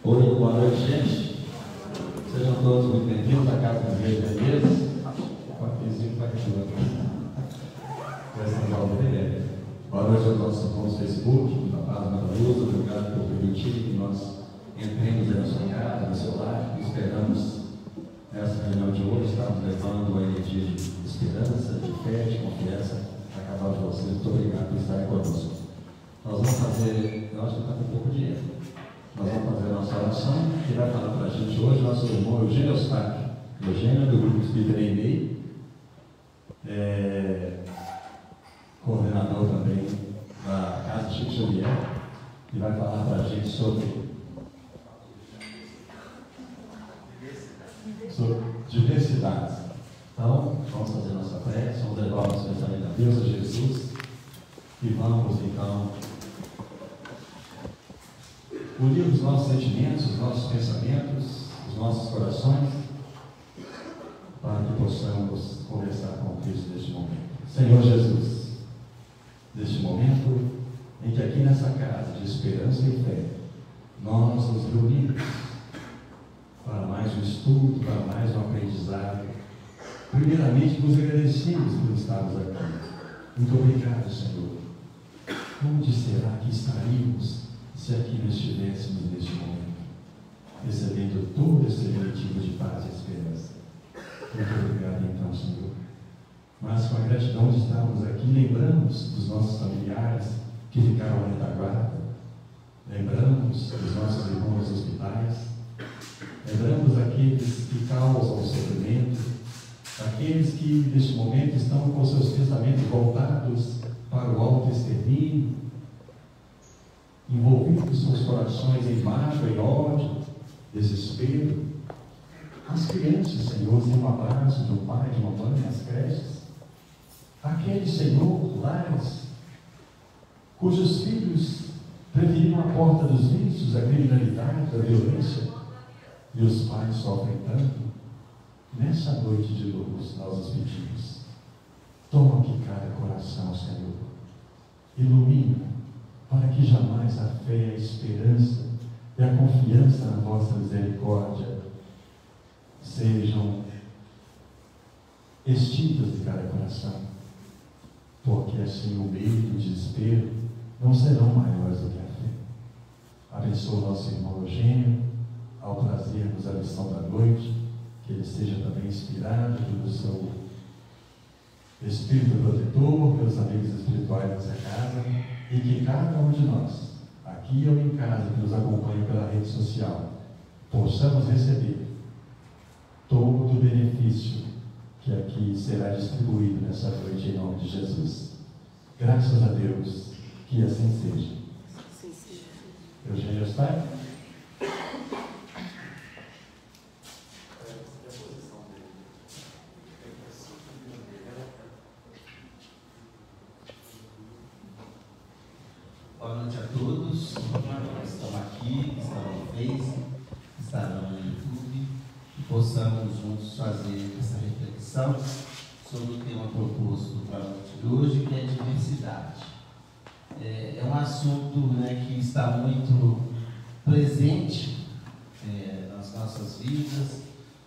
Oi, boa noite, gente. Sejam todos muito bem-vindos à Casa das Igrejas. Boa noite aos nossos irmãos do Facebook, da Paz da Luz. Obrigado por permitir que nós entremos na sua casa, no seu lar. Esperamos nessa reunião de hoje, estamos levando a energia de esperança, de fé, de confiança a cada um de vocês. Muito obrigado por estarem conosco. Nós vamos fazer, eu acho que está com um pouco de erro. Nós vamos fazer a nossa oração, que vai falar para a gente hoje nosso irmão Eugênio Eustáquio. Eugênio, do Grupo Espírita EMEI, coordenador também da Casa Chico Xavier, que vai falar para a gente sobre diversidades. Então, vamos fazer nossa prece, vamos levar o nosso pensamento a Deus, a Jesus, e vamos então unir os nossos sentimentos, os nossos pensamentos, os nossos corações, para que possamos conversar com Cristo neste momento. Senhor Jesus, neste momento em que aqui nessa casa de esperança e fé, nós nos reunimos para mais um estudo, para mais um aprendizado. Primeiramente, nos agradecemos por estarmos aqui. Muito obrigado, Senhor. Onde será que estaríamos se aqui não estivéssemos neste momento, recebendo todo esse benefício de paz e esperança? Muito obrigado, então, Senhor. Mas com a gratidão de estarmos aqui, lembramos dos nossos familiares que ficaram à retaguarda, lembramos dos nossos irmãos nos hospitais, lembramos aqueles que causam o sofrimento, aqueles que neste momento estão com seus pensamentos voltados para o autoextermínio, envolvidos seus corações em mágoa, em ódio, desespero. As crianças, Senhor, sem um abraço de um pai, de uma mãe nas creches. Aqueles, Senhor, lares cujos filhos preferiram a porta dos vícios, a criminalidade, a violência, e os pais sofrem tanto. Nessa noite de luz, nós os pedimos: toque cada coração, Senhor, ilumina, para que jamais a fé, a esperança e a confiança na vossa misericórdia sejam extintas de cada coração, porque assim o medo e o desespero não serão maiores do que a fé. Abençoa o nosso irmão Eugênio ao trazermos a lição da noite, que ele seja também inspirado pelo seu Espírito protetor, pelos amigos espirituais dessa casa, e que cada um de nós, aqui ou em casa, que nos acompanha pela rede social, possamos receber todo o benefício que aqui será distribuído nessa noite, em nome de Jesus. Graças a Deus, que assim seja. Eugênio Eustáquio. Boa noite a todos. Nós estamos aqui, estão no Face, estarão no YouTube, e possamos juntos fazer essa reflexão sobre o tema proposto para a noite de hoje, que é diversidade. É um assunto, que está muito presente nas nossas vidas,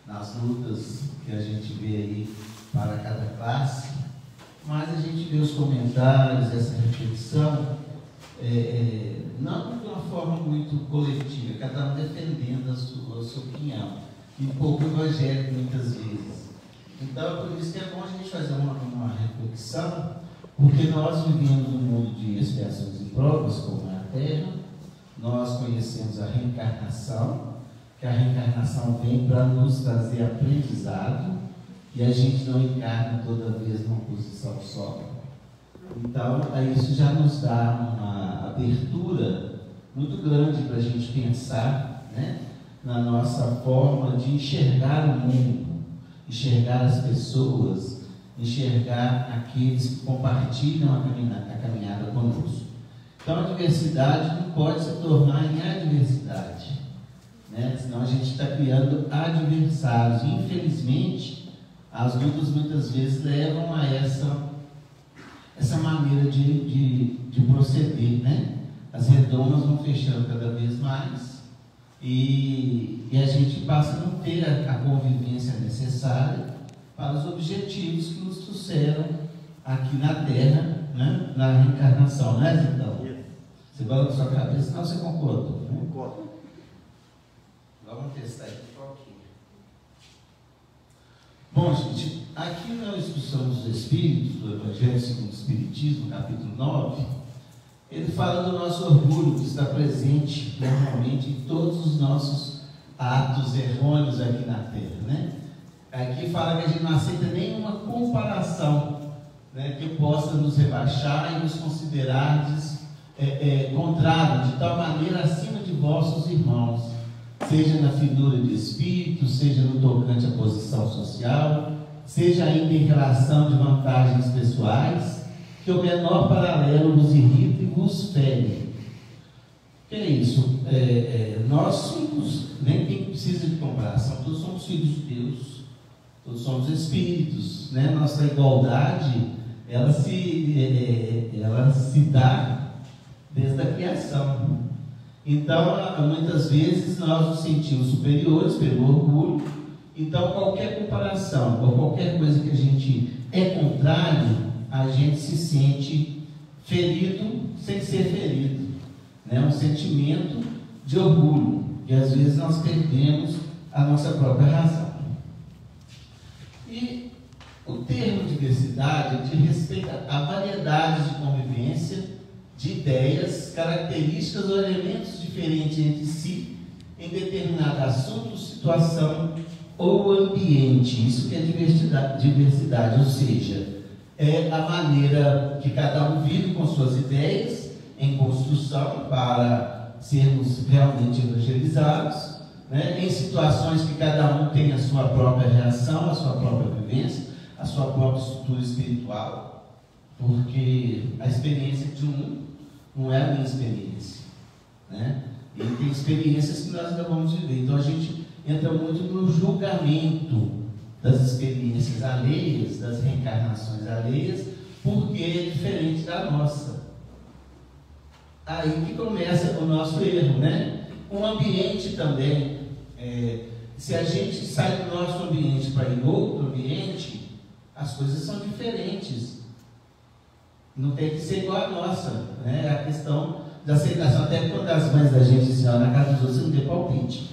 nas lutas que a gente vê aí para cada classe, mas a gente vê os comentários, essa reflexão, não de uma forma muito coletiva, cada um defendendo a sua opinião, e pouco evangélico muitas vezes. Então, por isso que é bom a gente fazer uma reflexão, porque nós vivemos num mundo de expiações e provas, como é a Terra. Nós conhecemos a reencarnação, que a reencarnação vem para nos trazer aprendizado, e a gente não encarna toda vez numa posição só. Então, isso já nos dá uma abertura muito grande para a gente pensar, na nossa forma de enxergar o mundo, enxergar as pessoas, enxergar aqueles que compartilham a caminhada conosco. Então, a diversidade não pode se tornar em adversidade, senão a gente está criando adversários. E, infelizmente, as lutas muitas vezes levam a essa maneira de proceder, As redomas vão fechando cada vez mais, E a gente passa a não ter a convivência necessária para os objetivos que nos trouxeram aqui na Terra, né? Na reencarnação, né, Zitão? Você balança sua cabeça, não, você concorda? Né? Concordo. Vamos testar aqui um pouquinho. Bom, gente, aqui na Instrução dos Espíritos, do Evangelho segundo o Espiritismo, capítulo 9, ele fala do nosso orgulho que está presente normalmente em todos os nossos atos errôneos aqui na Terra, né? Aqui fala que a gente não aceita nenhuma comparação, né, que possa nos rebaixar e nos considerar contrário, de tal maneira acima de vossos irmãos, seja na figura de espírito, seja no tocante à posição social, seja ainda em relação de vantagens pessoais, que o menor paralelo vos irrita e vos fere. O que é isso? Nós somos, nem quem precisa de comparação, todos somos filhos de Deus, todos somos espíritos, né? Nossa igualdade, ela se dá desde a criação. Então, muitas vezes nós nos sentimos superiores pelo orgulho. Então, qualquer comparação ou qualquer coisa que a gente é contrário, a gente se sente ferido sem ser ferido, né? Um sentimento de orgulho, e às vezes nós perdemos a nossa própria razão. E o termo diversidade diz respeito a variedades de convivência, de ideias, características ou elementos diferentes entre si em determinado assunto, situação ou ambiente. Isso que é diversidade, ou seja, é a maneira que cada um vive com suas ideias em construção para sermos realmente evangelizados, né? Em situações que cada um tem a sua própria reação, a sua própria vivência, a sua própria estrutura espiritual, porque a experiência de um não é a minha experiência, né? E tem experiências que nós ainda vamos viver. Então a gente entra muito no julgamento das experiências alheias, das reencarnações alheias, porque é diferente da nossa. Aí que começa o nosso erro, né? Um ambiente também, se a gente sai do nosso ambiente para ir em outro ambiente, as coisas são diferentes. Não tem que ser igual a nossa, né? É a questão da aceitação. Até quando as mães da gente dizem, na casa dos outros você não tem palpite,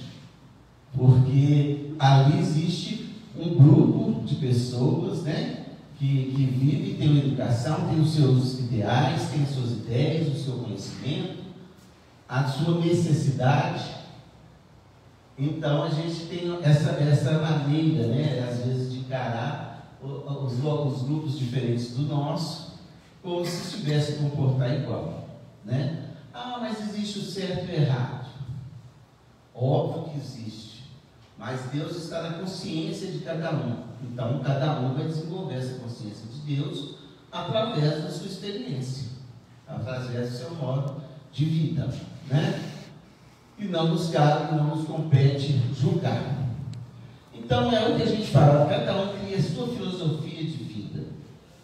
porque ali existe um grupo de pessoas, né, que vive, tem uma educação, tem os seus ideais, tem as suas ideias, o seu conhecimento, a sua necessidade. Então a gente tem essa maneira, né, às vezes, de encarar os grupos diferentes do nosso, como se estivesse a comportar igual, né? Ah, mas existe o certo e o errado. Óbvio que existe, mas Deus está na consciência de cada um. Então cada um vai desenvolver essa consciência de Deus através da sua experiência, através do seu modo de vida, né? E não nos cabe, não nos compete julgar. Então é o que a gente fala, cada um cria a sua filosofia de vida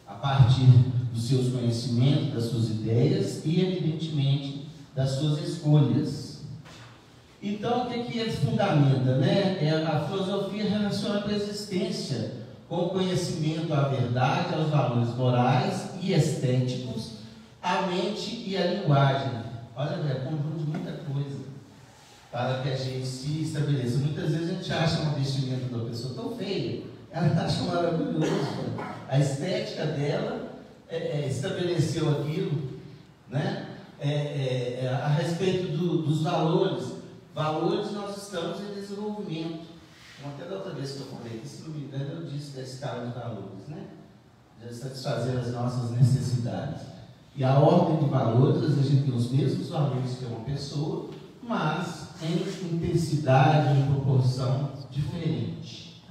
a partir dos seus conhecimentos, das suas ideias e, evidentemente, das suas escolhas. Então, o que ele fundamenta, né? A filosofia relaciona a existência com o conhecimento à verdade, aos valores morais e estéticos, à mente e à linguagem. Olha, é conjunto de muita coisa para que a gente se estabeleça. Muitas vezes a gente acha uma vestimenta da pessoa tão feia, ela acha maravilhosa. A estética dela estabeleceu aquilo, né? A respeito dos valores. Valores, nós estamos em desenvolvimento. Até da outra vez que eu falei, se não me engano, eu disse da escala de valores, né? De satisfazer as nossas necessidades. E a ordem de valores, a gente tem os mesmos valores que uma pessoa, mas em intensidade, em proporção diferente.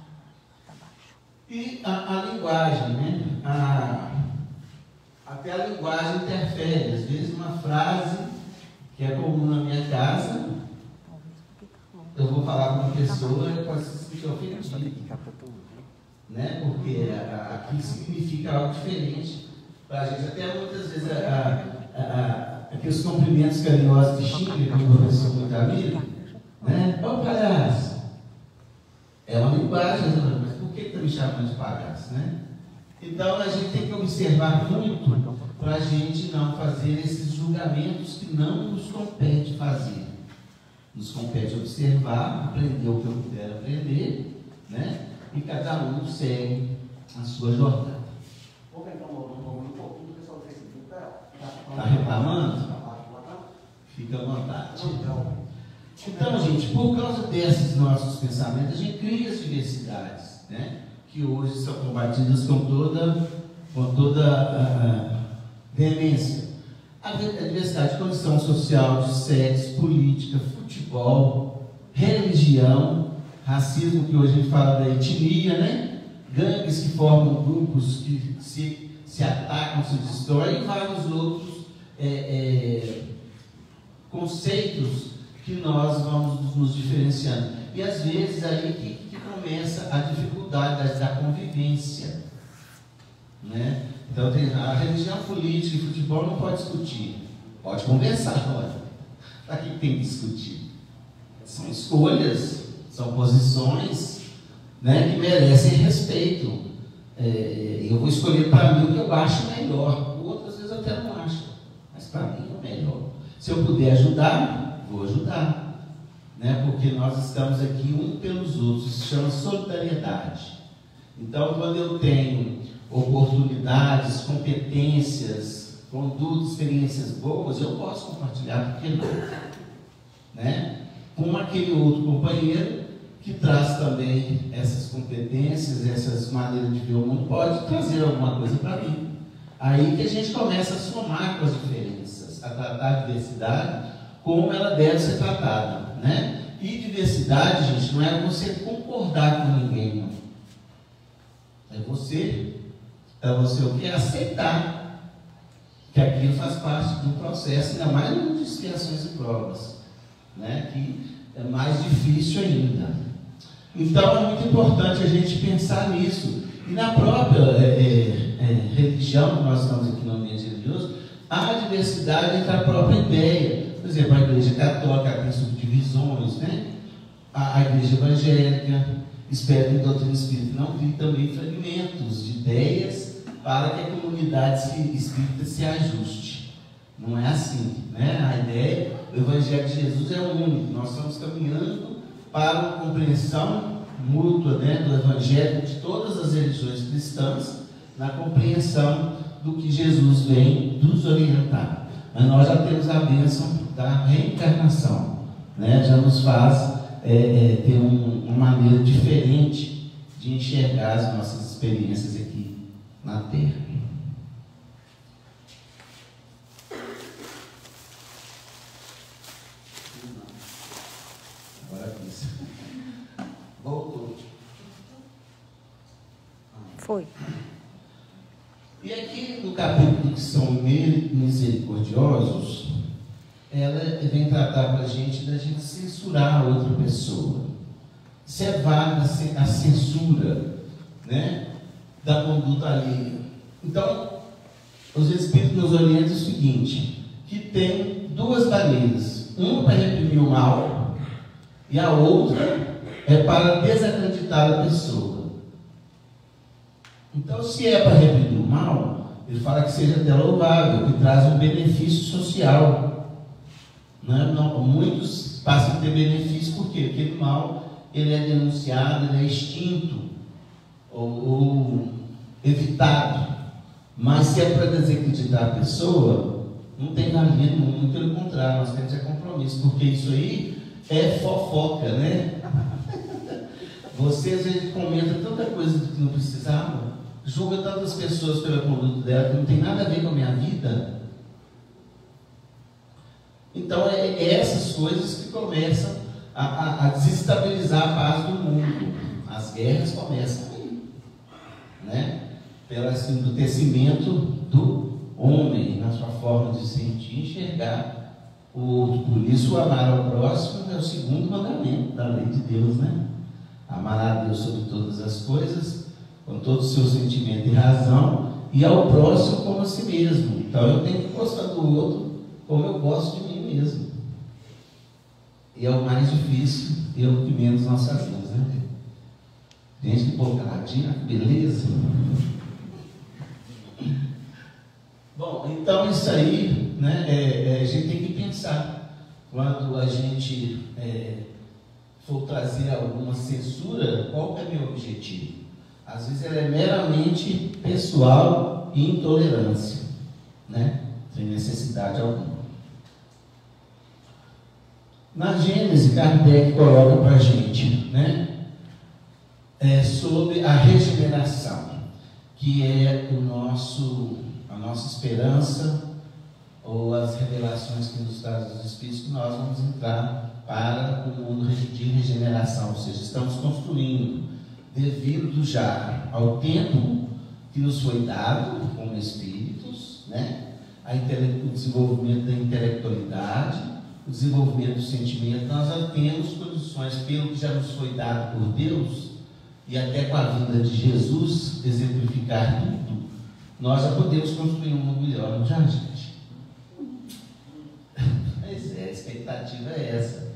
E a linguagem, né? Até a linguagem interfere. Às vezes uma frase que é comum na minha casa, eu vou falar com uma pessoa e pode se sentir ofendido, né? Porque aqui significa algo diferente para a gente. Até muitas vezes aqueles cumprimentos carinhosos de xinga, que o professor muito amigo, Né? Ô palhaço! É uma linguagem, mas por que está me chamando de palhaço? Né? Então a gente tem que observar muito para a gente não fazer esses julgamentos que não nos compete fazer. Nos compete observar, aprender o que eu puder aprender, né? E cada um segue a sua jornada. Vou entrar um pouquinho, o pessoal do Facebook está reclamando? Fica à vontade. Então, gente, por causa desses nossos pensamentos, a gente cria as diversidades, né? Que hoje são combatidas com toda veemência. A diversidade de condição social, de sexo, política, futebol, religião, racismo, que hoje a gente fala da etnia, né? Gangues que formam grupos que se atacam, se destroem, e vários outros conceitos que nós vamos nos diferenciando. E às vezes aí que começa a dificuldade da convivência, né? Então a religião, política e futebol não pode discutir, pode conversar agora. Para que tem que discutir? São escolhas, são posições, né, que merecem respeito. Eu vou escolher para mim o que eu acho melhor, outras vezes eu até não acho, mas para mim é o melhor. Se eu puder ajudar, vou ajudar, né? Porque nós estamos aqui um pelos outros, isso se chama solidariedade. Então, quando eu tenho oportunidades, competências, condutas, experiências boas, eu posso compartilhar, por que não? Né? Com aquele outro companheiro que traz também essas competências, essas maneiras de ver o mundo, pode trazer alguma coisa para mim. Aí que a gente começa a somar com as diferenças, a tratar a diversidade como ela deve ser tratada, né? E diversidade, gente, não é você concordar com ninguém, não. É você o que? Aceitar que aquilo faz parte do processo, ainda mais no de expiações e provas, né? Que é mais difícil ainda. Então é muito importante a gente pensar nisso. E na própria religião, que nós estamos aqui no ambiente religioso, há diversidade entre a própria ideia. Por exemplo, a igreja católica tem subdivisões, né? A igreja evangélica espera que a doutrina espírita não crie também fragmentos de ideias para que a comunidade espírita se ajuste. Não é assim, né? A ideia do Evangelho de Jesus é único. Nós estamos caminhando para uma compreensão mútua, né, do Evangelho de todas as religiões cristãs, na compreensão do que Jesus vem nos orientar. Mas nós já temos a bênção da reencarnação, né? Já nos faz ter uma maneira diferente de enxergar as nossas experiências aqui na Terra. Agora isso. Voltou. Foi. E aqui no capítulo que são misericordiosos, ela vem tratar para a gente da gente censurar a outra pessoa. Isso é válida a censura, né, da conduta alheia. Então, os Espíritos nos orientam o seguinte, que tem duas maneiras. Uma para reprimir o mal e a outra é para desacreditar a pessoa. Então, se é para reprimir o mal, ele fala que seja até louvável, que traz um benefício social. Não, muitos passam a ter benefício porque aquele mal ele é denunciado, ele é extinto ou evitado. Mas se é para desacreditar a pessoa, não tem valia no mundo, pelo contrário, nós temos compromisso, porque isso aí é fofoca, né? Você às vezes comenta tanta coisa que não precisava, julga tantas pessoas pela conduta dela que não tem nada a ver com a minha vida. Então é essas coisas que começam a desestabilizar a paz do mundo. As guerras começam aí, né? Pelo embrutecimento do homem, na sua forma de sentir e enxergar o outro. Por isso, o amar ao próximo é o segundo mandamento da lei de Deus, né? Amar a Deus sobre todas as coisas, com todo o seu sentimento e razão, e ao próximo como a si mesmo. Então eu tenho que gostar do outro como eu gosto de mim mesmo. E é o mais difícil e é o que menos nós sabemos, né? Gente que pô, caladinha, que beleza. Bom, então isso aí, né, a gente tem que pensar quando a gente for trazer alguma censura, qual que é o meu objetivo? Às vezes ela é meramente pessoal e intolerância, né? Sem necessidade alguma. Na Gênesis, Kardec coloca para a gente, né, sobre a regeneração, que é a nossa esperança, ou as revelações que nos traz os Espíritos, que nós vamos entrar para o mundo de regeneração, ou seja, estamos construindo, devido já ao tempo que nos foi dado como Espíritos, né, o desenvolvimento da intelectualidade, o desenvolvimento do sentimento, nós já temos condições, pelo que já nos foi dado por Deus, e até com a vinda de Jesus, exemplificar tudo, nós já podemos construir um mundo melhor, não já, gente? Mas a expectativa é essa.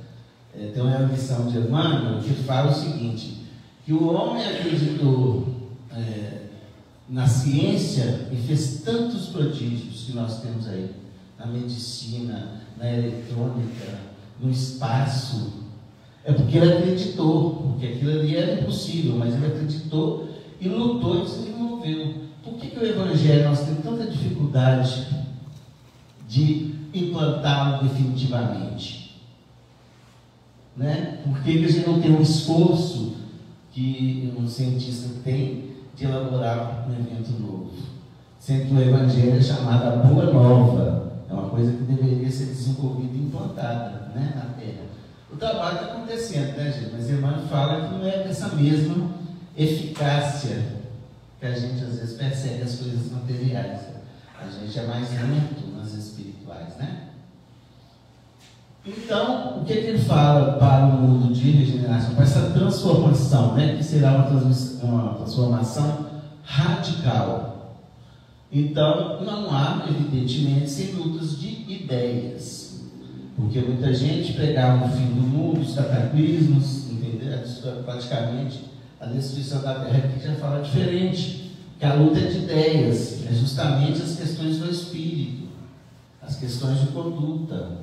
Tem uma lição de Emmanuel que fala o seguinte, que o homem acreditou na ciência e fez tantos prodígios que nós temos aí, na medicina, na eletrônica, no espaço, é porque ele acreditou, porque aquilo ali era impossível, mas ele acreditou e lutou e desenvolveu. Por que o Evangelho nós temos tanta dificuldade de implantá-lo definitivamente? Né? Por que a gente não tem um esforço que um cientista tem de elaborar um evento novo? Sendo que o Evangelho é chamado a Boa Nova, é uma coisa que deveria ser desenvolvida e implantada, né, na Terra. O trabalho está acontecendo, né, gente? Mas Emmanuel fala que não é dessa mesma eficácia que a gente às vezes percebe as coisas materiais. A gente é mais lento nas espirituais, né? Então, o que ele fala para o mundo de regeneração? Para essa transformação, né? Que será uma transformação radical. Então, não há, evidentemente, sem lutas de ideias. Porque muita gente pregava o fim do mundo, os cataclismos, entendeu? Praticamente a destruição da Terra, aqui já fala diferente, que a luta é de ideias, é justamente as questões do espírito, as questões de conduta,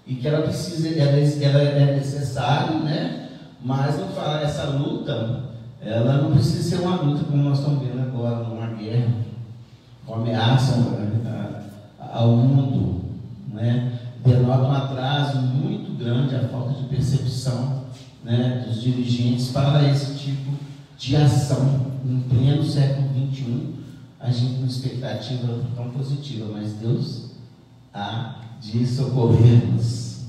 e que ela é necessária, né? Mas não fala, essa luta, ela não precisa ser uma luta como nós estamos vendo agora, uma guerra, uma ameaça ao mundo, né? Denota um atraso muito grande, a falta de percepção, né, dos dirigentes para esse tipo de ação em pleno século XXI, a gente com expectativa tão positiva, mas Deus há de socorrer-nos.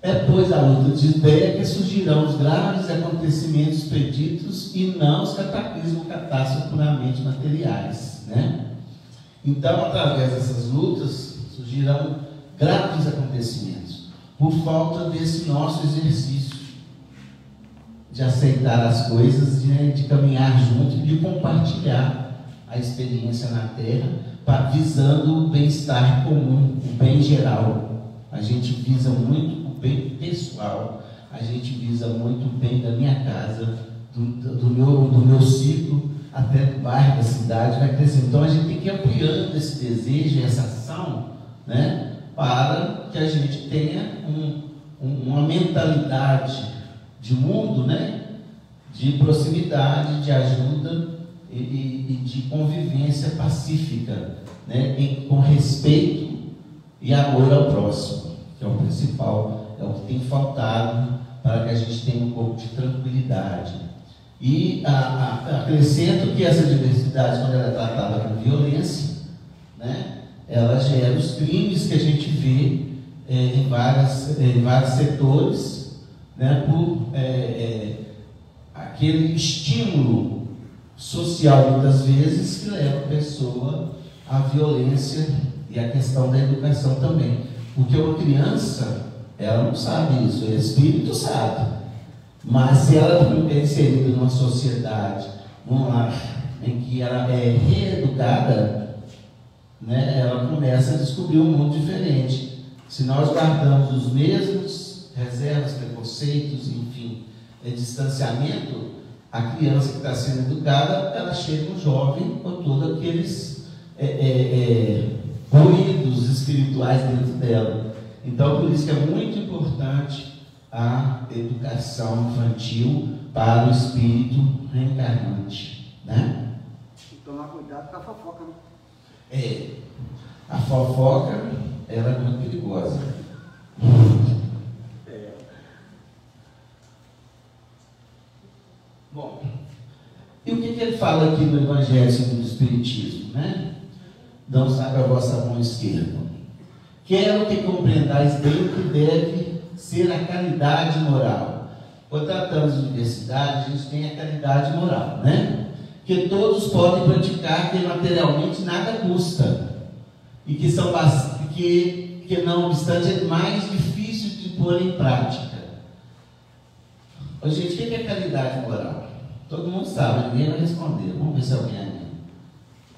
É, pois, a luta de ideia que surgirão os graves acontecimentos preditos e não os cataclismos, catástrofes puramente materiais, né? Então, através dessas lutas, surgirão graves acontecimentos, por falta desse nosso exercício de aceitar as coisas, de caminhar junto e de compartilhar a experiência na Terra, visando o bem-estar comum, o bem geral. A gente visa muito o bem pessoal, a gente visa muito o bem da minha casa, do meu ciclo, até do bairro, da cidade, vai crescer. Então a gente tem que ir ampliando esse desejo, essa ação, né, para que a gente tenha uma mentalidade de mundo, né, de proximidade, de ajuda e de convivência pacífica, né, com respeito e amor ao próximo, que é o principal, é o que tem faltado para que a gente tenha um pouco de tranquilidade. E acrescento que essa diversidade, quando ela é tratada com violência, né, ela gera os crimes que a gente vê em vários setores, né, por aquele estímulo social, muitas vezes, que leva a pessoa à violência e à questão da educação também. Porque uma criança, ela não sabe isso, o espírito sabe. Mas se ela é inserida numa sociedade, num lar em que ela é reeducada, né, ela começa a descobrir um mundo diferente. Se nós guardamos os mesmos reservas, preconceitos, enfim, distanciamento, a criança que está sendo educada, ela chega um jovem com todos aqueles ruídos espirituais dentro dela. Então, por isso que é muito importante a educação infantil para o espírito reencarnante, né? Tomar cuidado com a fofoca, né? A fofoca, ela é muito perigosa. Bom, e o que ele fala aqui no Evangelho segundo o Espiritismo, né? Não sabe a vossa mão esquerda. Quero que compreendais bem o que deve ser a caridade moral. Quando tratamos de universidade, a gente tem a caridade moral, né? Que todos podem praticar, que materialmente nada custa. E que são que não obstante é mais difícil de pôr em prática. Ô, gente, o que é caridade moral? Todo mundo sabe, ninguém vai responder. Vamos ver se alguém anima.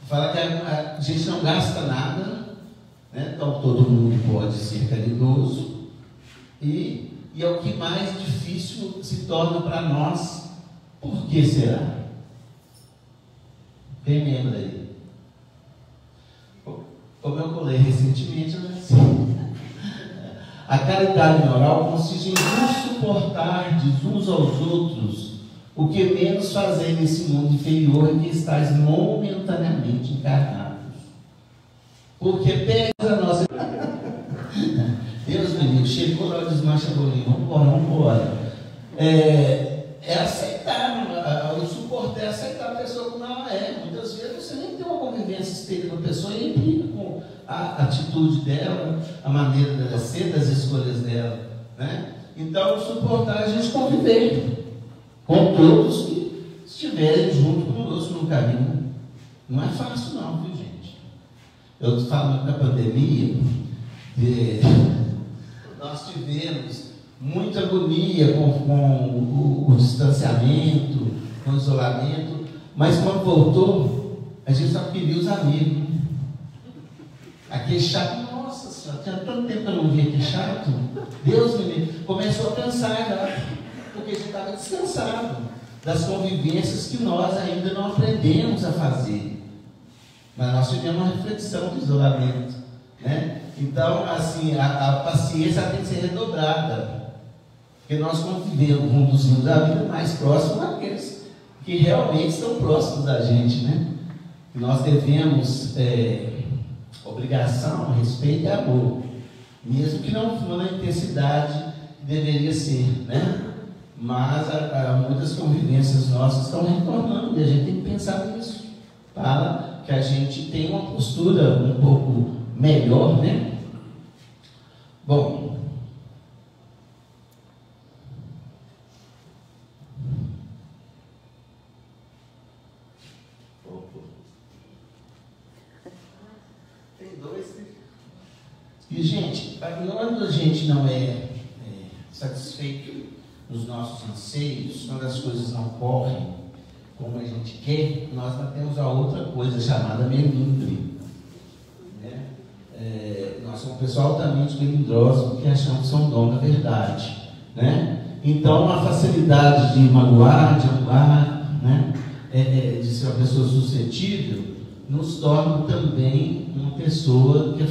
Fala que a gente não gasta nada, né? Então todo mundo pode ser caridoso. E é o que mais difícil se torna para nós. Por que será? Quem lembra aí? Como eu colei recentemente, eu já sei. A caridade moral consiste em vos suportar uns aos outros o que menos fazer nesse mundo inferior em que estáis momentaneamente encarnados. Porque pega a nossa... Deus me livre, chegou lá, desmancha a bolinha, vamos embora. É aceitar, o suporte é aceitar a pessoa como ela é. Muitas vezes você nem tem uma convivência estreita com a pessoa e implica com a atitude dela, a maneira dela ser, das escolhas dela, né? Então, suportar a gente conviver com todos que estiverem junto conosco no caminho. Não é fácil não, viu, gente? Eu estou falando da pandemia, nós tivemos muita agonia com o distanciamento, com o isolamento, mas quando voltou, a gente só queria os amigos. Aquele chato, nossa senhora, tinha tanto tempo que eu não via aquele chato. Deus me livre. Começou a pensar já, porque a gente estava descansado das convivências que nós ainda não aprendemos a fazer. Mas nós tivemos uma reflexão do isolamento, né? Então, assim, a paciência tem que ser redobrada, porque nós convivemos, conduzimos a vida mais próximo daqueles que realmente estão próximos da gente, né? Que nós devemos obrigação, respeito e amor, mesmo que não for na intensidade que deveria ser, né? Mas muitas convivências nossas estão retornando e a gente tem que pensar nisso, para que a gente tenha uma postura um pouco melhor, né? Bom, tem dois. E, gente, quando a gente não é satisfeito nos nossos anseios, quando as coisas não correm como a gente quer, nós temos a outra coisa chamada melindre. Nós somos um pessoal altamente melindroso, porque achamos que são dono da verdade, né? Então, a facilidade de magoar, de anular, né? De ser uma pessoa suscetível, nos torna também uma pessoa que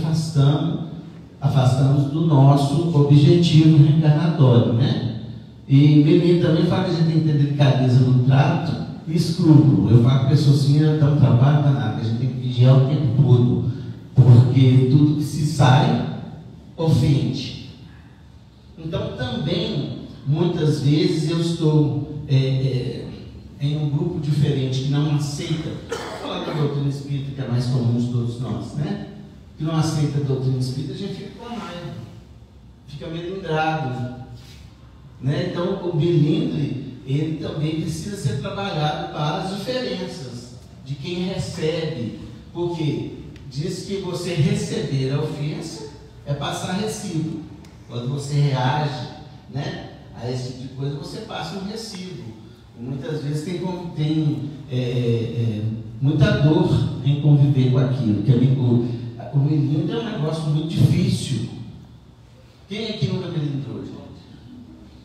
afastamos do nosso objetivo reencarnatório, né? E Melindre também fala que a gente tem que ter delicadeza no trato e escrúpulo. Eu falo que a pessoa assim, ela dá um trabalho danado, a gente tem que vigiar o tempo todo, porque tudo que se sai ofende. Então, também, muitas vezes, eu estou em um grupo diferente que não aceita, vou falar da doutrina espírita, que é mais comum de todos nós, né? Que não aceita a doutrina espírita, a gente fica com raiva, fica melindrado, né? Então, o melindre, ele também precisa ser trabalhado para as diferenças de quem recebe, porque diz que você receber a ofensa é passar recibo. Quando você reage, né, a esse tipo de coisa, você passa um recibo. E muitas vezes tem muita dor em conviver com aquilo, que o melindre é um negócio muito difícil. Quem aqui nunca melindrou, gente?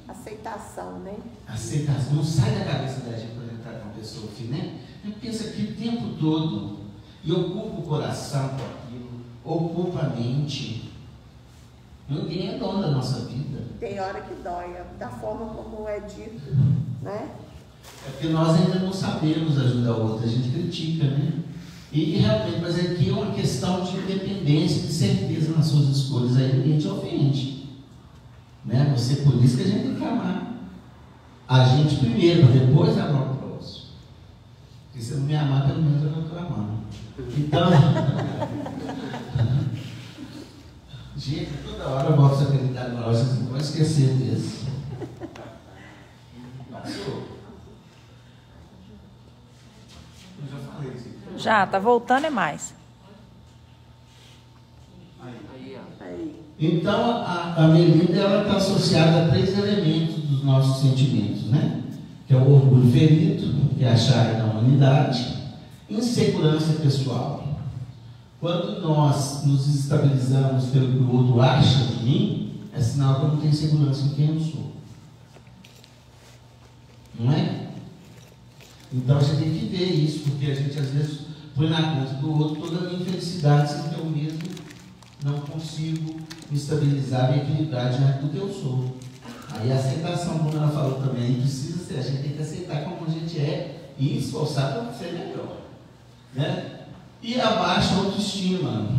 Aceitação, né? Aceitação. Não sai da cabeça da gente quando entrar com uma pessoa assim, né? Eu penso aqui o tempo todo e ocupa o coração com aquilo, ocupa a mente. Ninguém é dono da nossa vida. Tem hora que dói, da forma como é dito, né? É porque nós ainda não sabemos ajudar o outro, a gente critica, né? E realmente, mas aqui é uma questão de independência, de certeza nas suas escolhas, aí ninguém te ofende. Né? Você, por isso que a gente tem que amar a gente primeiro, depois amar o próximo. Porque se eu não me amar, pelo menos eu não estou amando. Então, gente, toda hora eu volto essa habilidade moral, vocês não podem esquecer disso. Passou? Eu já falei isso. Já, tá voltando é mais. Aí. Então, a melindre está associada a 3 elementos dos nossos sentimentos, né? Que é o orgulho ferido, que é a chaga da humanidade, insegurança pessoal. Quando nós nos estabilizamos pelo que o outro acha de mim, é sinal que eu não tenho segurança em quem eu sou. Não é? Então a gente tem que ver isso, porque a gente às vezes põe na conta do outro toda a minha infelicidade, sem que eu mesmo não consigo me estabilizar, me equilibrar diante do que eu sou. Aí a aceitação, como ela falou também, precisa ser, a gente tem que aceitar como a gente é e esforçar para ser melhor. Né? E a baixa autoestima,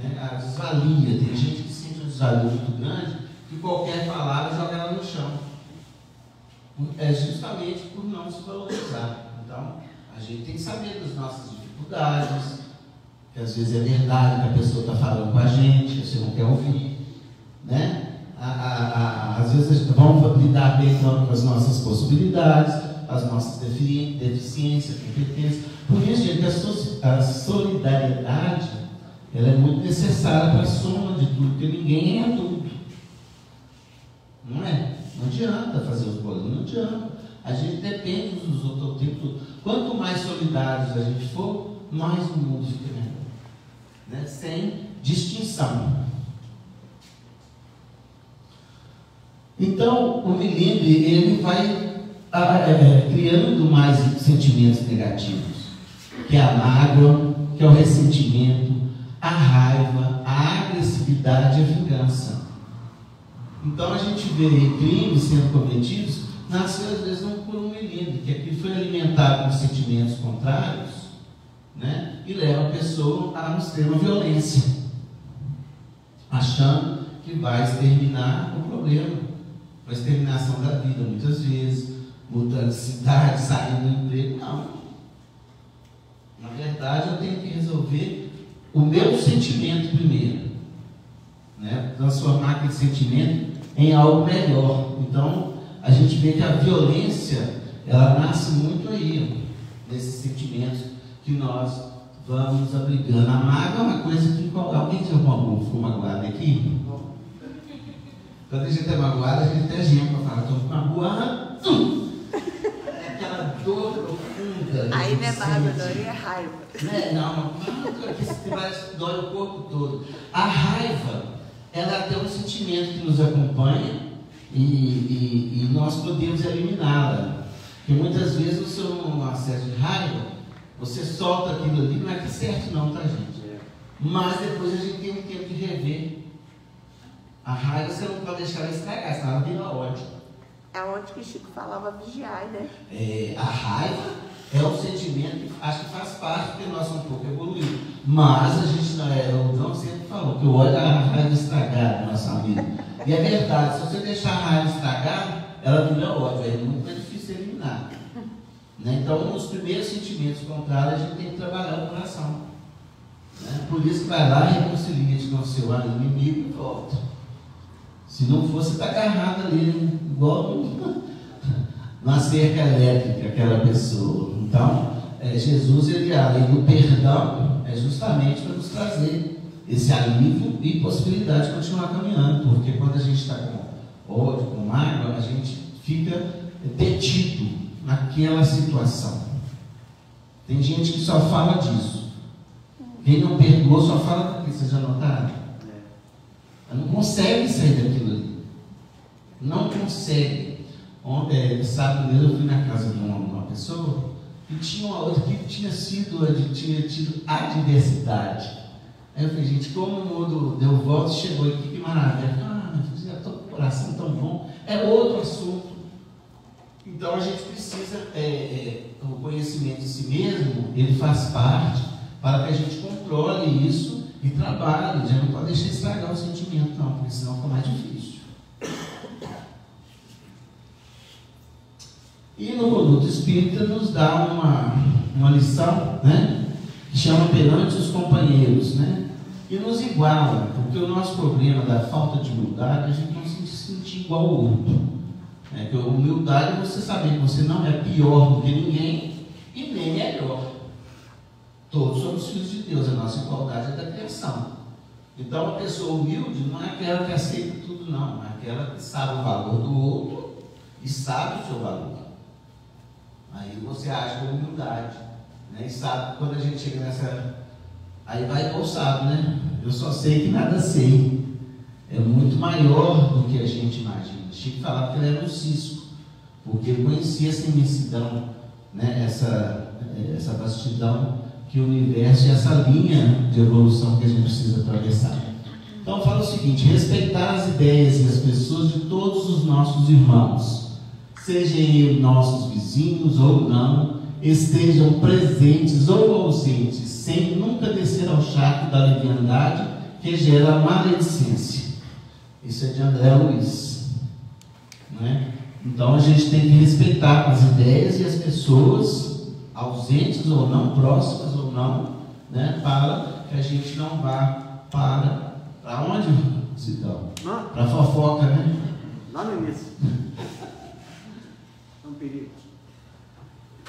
né? A desvalia. Tem gente que sente um desvalio muito grande que qualquer palavra joga ela no chão. É justamente por não se valorizar. Então, a gente tem que saber das nossas dificuldades, que às vezes é verdade que a pessoa está falando com a gente, que você não quer ouvir, né? Às vezes vamos lidar bem com as nossas possibilidades, as nossas deficiências, competências. Por isso, gente, a solidariedade ela é muito necessária para a soma de tudo, porque ninguém é tudo. Não é? Não adianta fazer os bolinhos, não adianta. A gente depende uns dos outros o tempo todo. Quanto mais solidários a gente for, mais o mundo fica melhor. Né? Sem distinção. Então, o melindre, ele vai criando mais sentimentos negativos, que é a mágoa, que é o ressentimento, a raiva, a agressividade e a vingança. Então a gente vê crimes sendo cometidos, nasceu às vezes não por um melindre, que aquilo foi alimentado com sentimentos contrários, né? E leva a pessoa a uma extrema violência, achando que vai exterminar o problema, a exterminação da vida, muitas vezes, mudando de cidade, saindo do emprego. Não. Na verdade, eu tenho que resolver o meu sentimento primeiro, né? Transformar aquele sentimento em algo melhor. Então, a gente vê que a violência, ela nasce muito aí, nesses sentimentos que nós vamos abrigando. A mágoa é uma coisa que... Alguém já ficou magoado aqui? Quando a gente é magoado, a gente até gema para falar, estou magoado. É aquela dor profunda. Aí não é mágoa, não, é raiva. Não, que parece que dói o corpo todo. A raiva, ela é um sentimento que nos acompanha e nós podemos eliminá-la. Porque muitas vezes o seu acesso de raiva, você solta aquilo ali, não é que é certo não, tá, gente? Mas depois a gente tem um tempo de rever. A raiva você não pode deixar ela estragar, senão ela vira ódio. É onde que Chico falava vigiar, né? A raiva é um sentimento que acho que faz parte, porque nós somos um pouco evoluídos. Mas a gente não é, o João sempre falou que o ódio é a raiva estragada, nossa amiga. E é verdade, se você deixar a raiva estragada, ela vira ódio, é muito mais difícil eliminar. Né? Então, os primeiros sentimentos contrários, a gente tem que trabalhar o coração. Né? Por isso que vai lá e reconcilia-te com o seu inimigo e volta. Se não fosse, está agarrado ali, igual numa cerca elétrica, aquela pessoa. Então, Jesus, ele, além do perdão, é justamente para nos trazer esse alívio e possibilidade de continuar caminhando. Porque quando a gente está com ódio, com mágoa, a gente fica detido naquela situação. Tem gente que só fala disso. Quem não perdoou só fala porque vocês já notaram? Ela não consegue sair daquilo ali. Não consegue. Ontem, sábado mesmo, eu fui na casa de uma pessoa e tinha uma outra que tinha tido adversidade. Aí eu falei, gente, como o mundo deu volta e chegou aqui, que maravilha. Já estou com o coração tão bom. É outro assunto. Então a gente precisa, o conhecimento de si mesmo, ele faz parte para que a gente controle isso e trabalhe. Já não pode deixar estragar o sentimento, não, porque senão fica mais difícil. E no Conduta Espírita nos dá uma lição, né, que chama perante os companheiros, né, e nos iguala, porque o nosso problema da falta de humildade, a gente não se sentir igual ao outro. Porque a humildade é você saber que você não é pior do que ninguém e nem melhor. Todos somos filhos de Deus, a nossa igualdade é da criação. Então, a pessoa humilde não é aquela que aceita tudo, não. É aquela que sabe o valor do outro e sabe o seu valor. Aí você age com humildade, né? E sabe, quando a gente chega nessa... Aí vai igual sabe, né? Eu só sei que nada sei. É muito maior do que a gente imagina. Chico falava que ele era um cisco, porque ele conhecia essa imensidão, né? essa vastidão que o universo e essa linha de evolução que a gente precisa atravessar. Então fala o seguinte: respeitar as ideias e as pessoas de todos os nossos irmãos, sejam eles nossos vizinhos ou não, estejam presentes ou ausentes, sem nunca descer ao charco da leviandade que gera a maledicência. Isso é de André Luiz. Né? Então a gente tem que respeitar as ideias e as pessoas, ausentes ou não, próximas ou não, né? Para que a gente não vá para onde, Cidão? Para fofoca, né? Lá no início. É um perigo.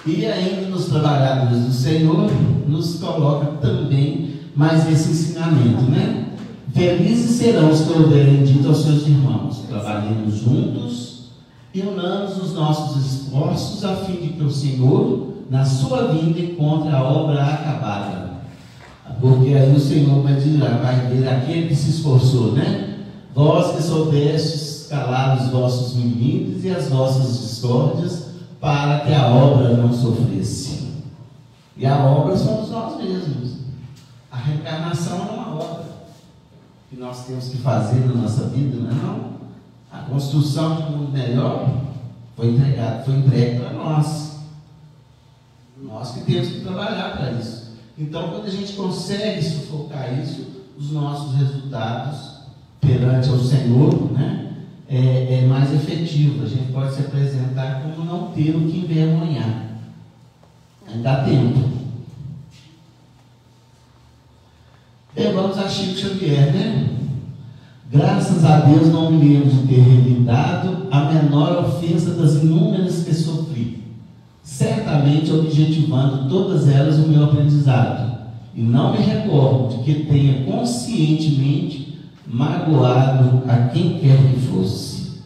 E ainda nos trabalhadores do Senhor nos coloca também mais esse ensinamento, né? Felizes serão os que houverem dito aos seus irmãos: trabalhemos juntos e unamos os nossos esforços a fim de que o Senhor, na sua vinda, encontre a obra acabada. Porque aí o Senhor vai ver aquele que se esforçou, né? Vós que soubestes calar os vossos milindres e as vossas discórdias, para que a obra não sofresse. E a obra somos nós mesmos. A reencarnação é uma obra que nós temos que fazer na nossa vida, não é não? A construção de um mundo melhor foi entregue para nós. Nós que temos que trabalhar para isso. Então, quando a gente consegue sufocar isso, os nossos resultados perante ao Senhor, né, é mais efetivo. A gente pode se apresentar como não ter o que envergonhar. Ainda dá tempo. Vamos a Chico Xavier, né? Graças a Deus não me lembro de ter revidado a menor ofensa das inúmeras que sofri, certamente objetivando todas elas o meu aprendizado, e não me recordo de que tenha conscientemente magoado a quem quer que fosse.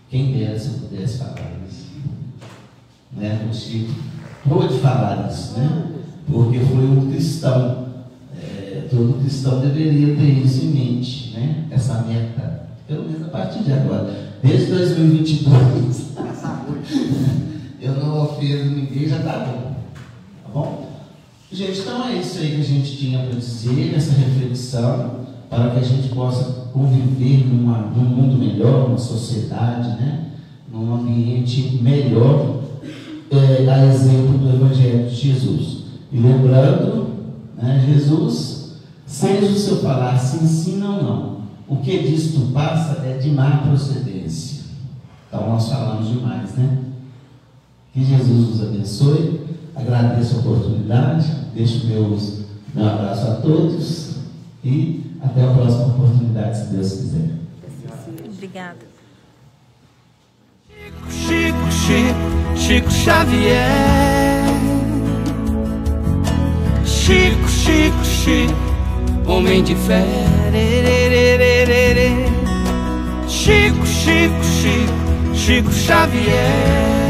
Quem dera se eu pudesse falar isso, né? O Chico pôde falar isso, né? Porque foi um cristão. Todo cristão deveria ter isso em mente, né? Essa meta, pelo menos a partir de agora, desde 2022. Eu não ofendo ninguém, já está bom. Tá bom? Gente, então é isso aí que a gente tinha para dizer, essa reflexão, para que a gente possa conviver num mundo melhor, numa sociedade, né? Num ambiente melhor, a exemplo do Evangelho de Jesus. E lembrando, né, Jesus, seja o seu falar se ensina ou não, o que disto passa é de má procedência. Então nós falamos demais, né? Que Jesus nos abençoe. Agradeço a oportunidade, deixo meu abraço a todos e até a próxima oportunidade, se Deus quiser. Obrigada. Chico Xavier. Chico, homem de fé. Chico Xavier.